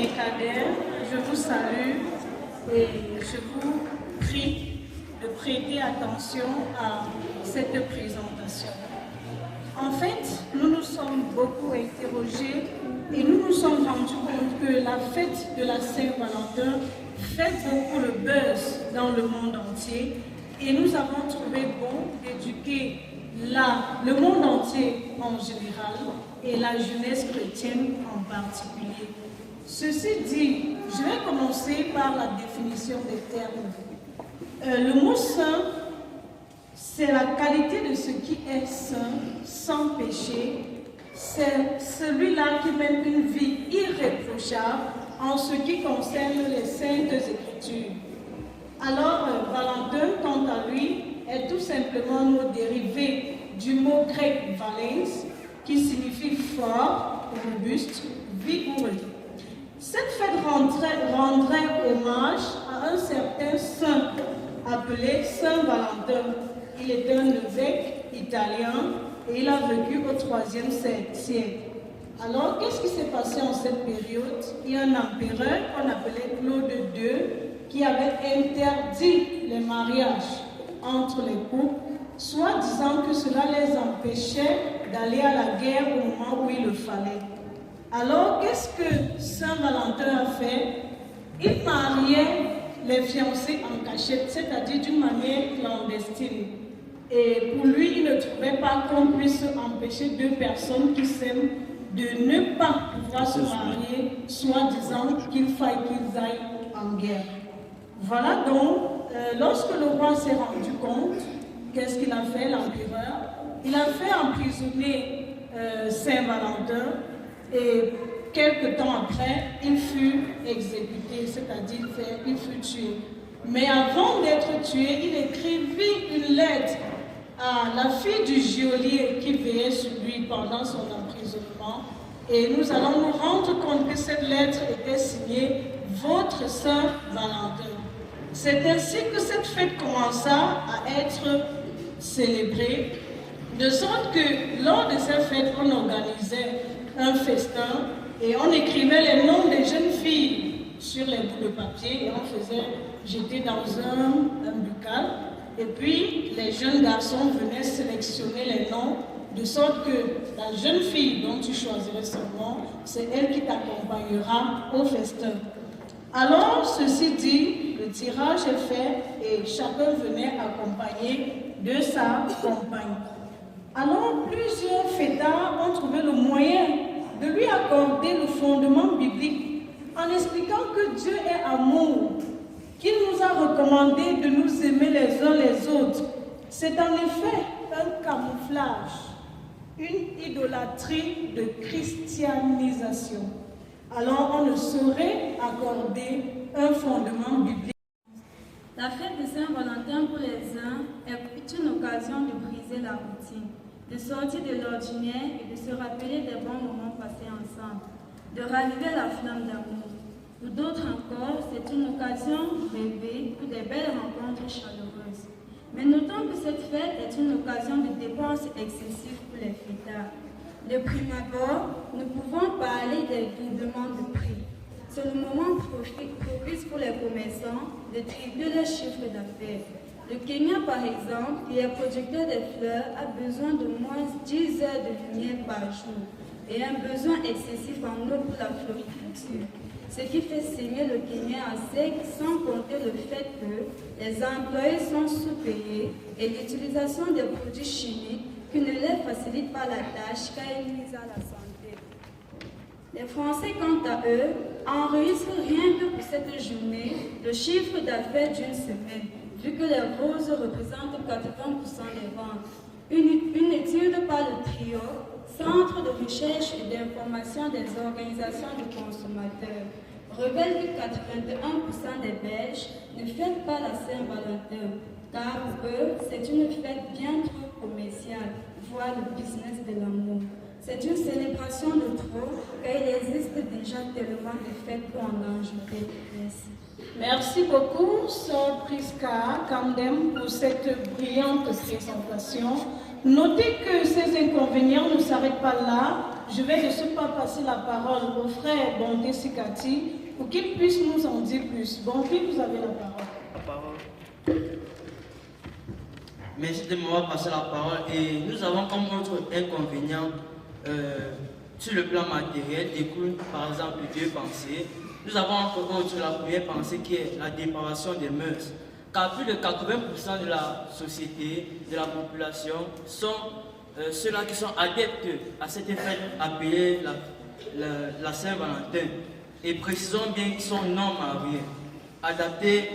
mes cadets, je vous salue et je vous prie de prêter attention à cette présentation. En fait, nous nous sommes beaucoup interrogés et nous nous sommes rendus compte que la fête de la Saint-Valentin fait beaucoup le buzz dans le monde entier et nous avons trouvé bon d'éduquer le monde entier en général et la jeunesse chrétienne en particulier. Ceci dit, je vais commencer par la définition des termes. Le mot saint, c'est la qualité de ce qui est saint, sans péché. C'est celui-là qui mène une vie irréprochable en ce qui concerne les saintes écritures. Alors, Valentin, quant à lui, est tout simplement un mot dérivé du mot grec valens, qui signifie fort, robuste, vigoureux. Cette fête rendrait hommage à un certain saint appelé Saint Valentin. Il est un évêque italien et il a vécu au IIIe siècle. Alors, qu'est-ce qui s'est passé en cette période? Il y a un empereur qu'on appelait Claude II qui avait interdit les mariages entre les couples, soit disant que cela les empêchait d'aller à la guerre au moment où il le fallait. Alors, qu'est-ce que Saint Valentin a fait? Il mariait les fiancés en cachette, c'est-à-dire d'une manière clandestine. Et pour lui, il ne trouvait pas qu'on puisse empêcher deux personnes qui s'aiment de ne pas pouvoir se marier, soit disant qu'il faille qu'ils aillent en guerre. Voilà donc, lorsque le roi s'est rendu compte, qu'est-ce qu'il a fait, l'empereur? Il a fait emprisonner Saint-Valentin et quelque temps après, il fut exécuté, c'est-à-dire il fut tué. Mais avant d'être tué, il écrivit une lettre à la fille du geôlier qui veillait sur lui pendant son emprisonnement. Et nous allons nous rendre compte que cette lettre était signée « Votre Saint Valentin ». C'est ainsi que cette fête commença à être célébrée, de sorte que lors de cette fête, on organisait un festin et on écrivait les noms des jeunes filles sur les bouts de papier et on faisait jeter dans un buccal. Et puis, les jeunes garçons venaient sélectionner les noms, de sorte que la jeune fille dont tu choisirais son nom, c'est elle qui t'accompagnera au festin. Alors, ceci dit, le tirage est fait et chacun venait accompagné de sa compagne. Alors, plusieurs fêtards ont trouvé le moyen de lui accorder le fondement biblique en expliquant que Dieu est amour, qu'il nous a recommandé de nous aimer les uns les autres. C'est en effet un camouflage, une idolâtrie de christianisation. Alors on ne saurait accorder un fondement biblique. La fête de Saint-Valentin pour les uns est une occasion de briser la routine, de sortir de l'ordinaire et de se rappeler des bons moments passés ensemble, de raviver la flamme d'amour. Pour d'autres encore, c'est une occasion rêvée pour des belles rencontres chaleureuses. Mais notons que cette fête est une occasion de dépenses excessives pour les fêtards. De prime abord, nous pouvons parler des doublements de prix. C'est le moment propice pour les commerçants de tripler leur chiffre d'affaires. Le Kenya, par exemple, qui est producteur de fleurs, a besoin de moins 10 heures de lumière par jour et un besoin excessif en eau pour la floriculture. Ce qui fait saigner le Kenya à sec, sans compter le fait que les employés sont sous-payés et l'utilisation des produits chimiques qui ne leur facilitent pas la tâche car ils nuisent à la santé. Les Français, quant à eux, enregistrent rien que pour cette journée le chiffre d'affaires d'une semaine, vu que les roses représentent 80% des ventes. Une étude par le TRIO, Centre de recherche et d'information des organisations de consommateurs, révèle que 81% des Belges ne fêtent pas la Saint-Valentin, car pour eux, c'est une fête bien trop commerciale, voire le business de l'amour. C'est une célébration de trop, car il existe déjà tellement de fêtes pour en ajouter. Merci. Merci beaucoup, Sœur Priska Kamdem, pour cette brillante présentation. Notez que ces inconvénients ne s'arrêtent pas là. Je vais de ce pas passer la parole au frère Bonté Sikati pour qu'il puisse nous en dire plus. Bonté, vous avez la parole. Merci de m'avoir passé la parole. Et nous avons comme autre inconvénient sur le plan matériel découle par exemple deux pensées. Nous avons encore autre la première pensée qui est la dépravation des mœurs. Car plus de 80% de la société, de la population, sont ceux-là qui sont adeptes à cette fête appelée la Saint-Valentin. Et précisons bien qu'ils sont non mariés, adeptes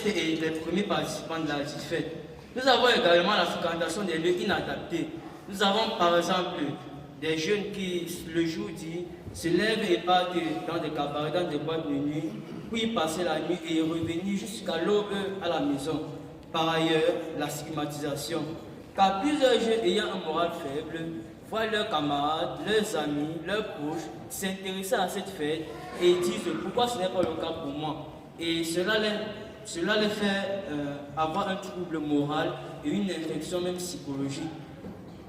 et les premiers participants de la fête. Nous avons également la fréquentation des lieux inadaptés. Nous avons par exemple des jeunes qui, le jour dit, se lèvent et partent dans des cabarets, dans des boîtes de nuit, puis passer la nuit et revenir jusqu'à l'aube à la maison. Par ailleurs, la stigmatisation. Car plusieurs jeunes ayant un moral faible voient leurs camarades, leurs amis, leurs proches s'intéresser à cette fête et disent pourquoi ce n'est pas le cas pour moi. Et cela les fait avoir un trouble moral et une infection même psychologique.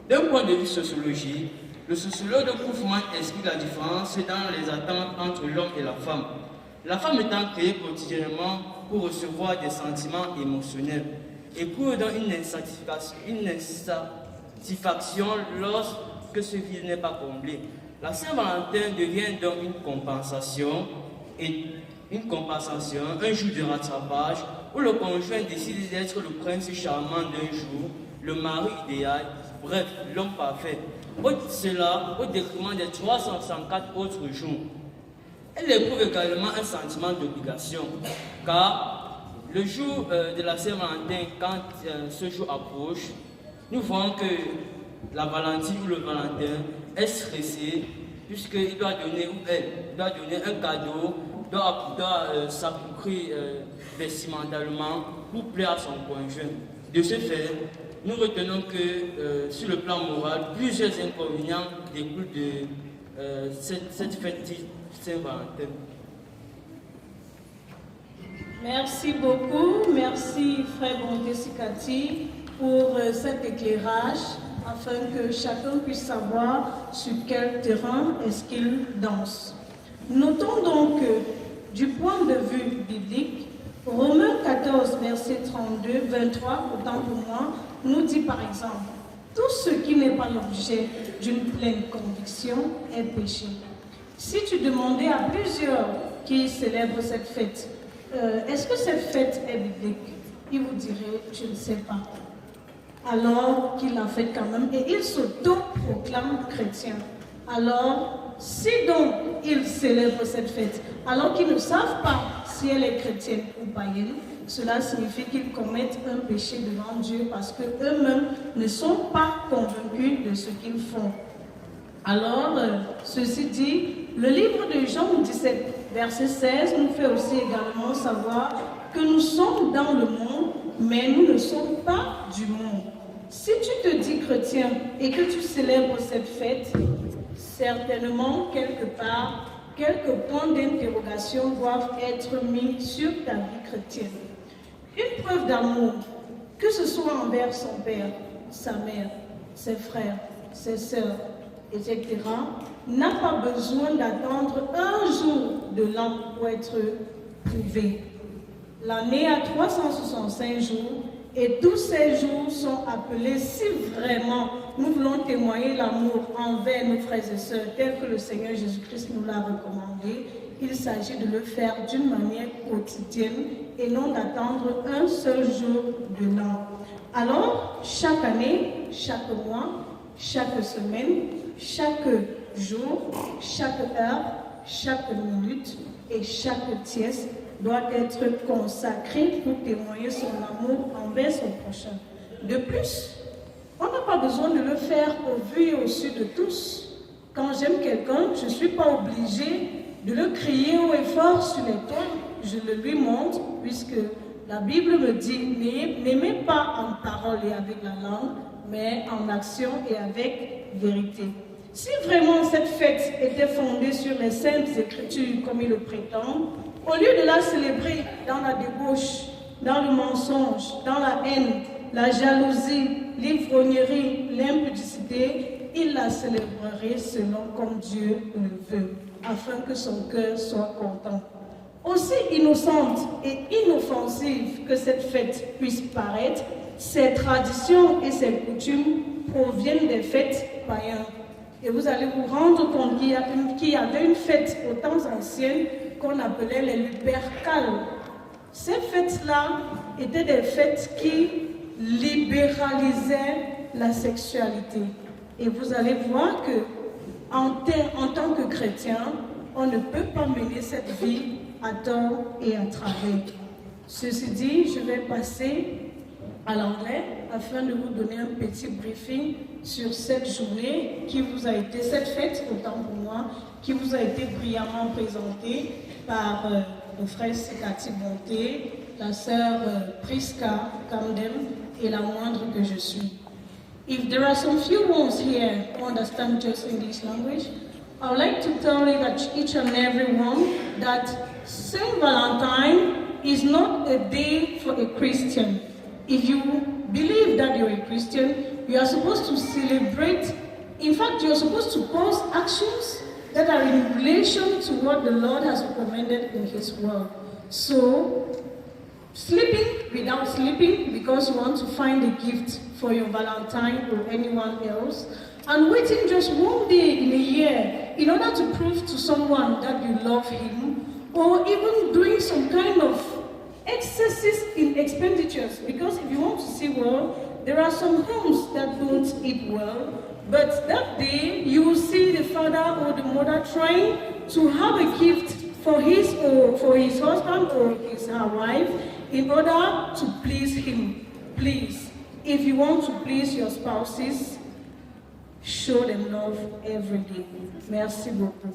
D'un point de vue sociologique, le sociologue Koufman explique la différence dans les attentes entre l'homme et la femme. La femme étant créée quotidiennement pour recevoir des sentiments émotionnels et pour donner une insatisfaction lorsque ce vide n'est pas comblé. La Saint-Valentin devient donc une compensation, un jour de rattrapage où le conjoint décide d'être le prince charmant d'un jour, le mari idéal, bref, l'homme parfait. Cela au détriment des 364 autres jours. Elle éprouve également un sentiment d'obligation, car le jour de la Saint-Valentin, quand ce jour approche, nous voyons que la Valentine ou le Valentin est stressé, puisqu'il doit donner, ou elle doit donner un cadeau, doit s'approprier vestimentalement pour plaire à son conjoint. De ce fait, nous retenons que sur le plan moral, plusieurs inconvénients découlent de cette fête Saint-Valentin. Merci beaucoup. Merci frère Bonté Sikati pour cet éclairage afin que chacun puisse savoir sur quel terrain est-ce qu'il danse. Notons donc que du point de vue biblique, Romains 14, verset 32, 23, autant pour moi, nous dit par exemple, tout ce qui n'est pas l'objet d'une pleine conviction est péché. Si tu demandais à plusieurs qui célèbrent cette fête, est-ce que cette fête est biblique? Ils vous diraient, je ne sais pas. Alors qu'il la fait quand même, et ils s'auto-proclament chrétiens. Alors, si donc ils célèbrent cette fête, alors qu'ils ne savent pas si elle est chrétienne ou païenne, cela signifie qu'ils commettent un péché devant Dieu parce qu'eux-mêmes ne sont pas convaincus de ce qu'ils font. Alors, ceci dit, le livre de Jean 17, verset 16, nous fait aussi également savoir que nous sommes dans le monde, mais nous ne sommes pas du monde. Si tu te dis chrétien et que tu célèbres cette fête, certainement, quelque part, quelques points d'interrogation doivent être mis sur ta vie chrétienne. Une preuve d'amour, que ce soit envers son père, sa mère, ses frères, ses sœurs, etc., n'a pas besoin d'attendre un jour de l'an pour être prouvée. L'année a 365 jours et tous ces jours sont appelés, si vraiment nous voulons témoigner l'amour envers nos frères et sœurs tel que le Seigneur Jésus-Christ nous l'a recommandé, il s'agit de le faire d'une manière quotidienne et non d'attendre un seul jour de l'an. Alors, chaque année, chaque mois, chaque semaine, chaque jour, chaque heure, chaque minute et chaque tiers doit être consacré pour témoigner son amour envers son prochain. De plus, on n'a pas besoin de le faire au vu et au su de tous. Quand j'aime quelqu'un, je ne suis pas obligée de le crier haut et fort sur les toits. Je le lui montre, puisque la Bible me dit « N'aimez pas en parole et avec la langue, mais en action et avec vérité ». Si vraiment cette fête était fondée sur les saintes écritures comme ils le prétendent, au lieu de la célébrer dans la débauche, dans le mensonge, dans la haine, la jalousie, l'ivrognerie, l'impudicité, il la célébrerait selon comme Dieu le veut, afin que son cœur soit content. Aussi innocente et inoffensive que cette fête puisse paraître, ses traditions et ses coutumes proviennent des fêtes païennes. Et vous allez vous rendre compte qu'il y avait une fête aux temps anciens qu'on appelait les Lupercales. Ces fêtes-là étaient des fêtes qui libéralisaient la sexualité. Et vous allez voir que en tant que chrétien, on ne peut pas mener cette vie à tort et à travers. Ceci dit, je vais passer à l'anglais afin de vous donner un petit briefing sur cette journée qui vous a été, cette fête, autant pour moi, qui vous a été brillamment présentée par le frère Sikati Bonté, la sœur Priska Kamdem et la moindre que je suis. If there are some few ones here who understand just English language, I would like to tell you that each and every one that Saint Valentine is not a day for a Christian. If you believe that you're a Christian, you are supposed to celebrate. In fact, you're supposed to pose actions that are in relation to what the Lord has recommended in His Word. So, sleeping without sleeping because you want to find a gift for your Valentine or anyone else, and waiting just one day in a year in order to prove to someone that you love him, or even doing some kind of excesses in expenditures, because if you want to see well, there are some homes that don't eat well, but that day you will see the father or the mother trying to have a gift for his husband or her wife in order to please him. Please, if you want to please your spouses, show them love every day. Merci beaucoup.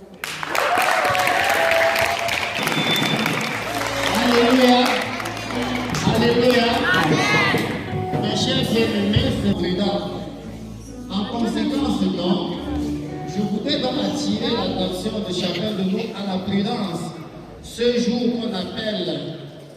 Alléluia. Alléluia. Amen. Mes chers bien-aimés, c'est président. En conséquence, donc, je voudrais donc attirer l'attention de chacun de nous à la prudence. Ce jour qu'on appelle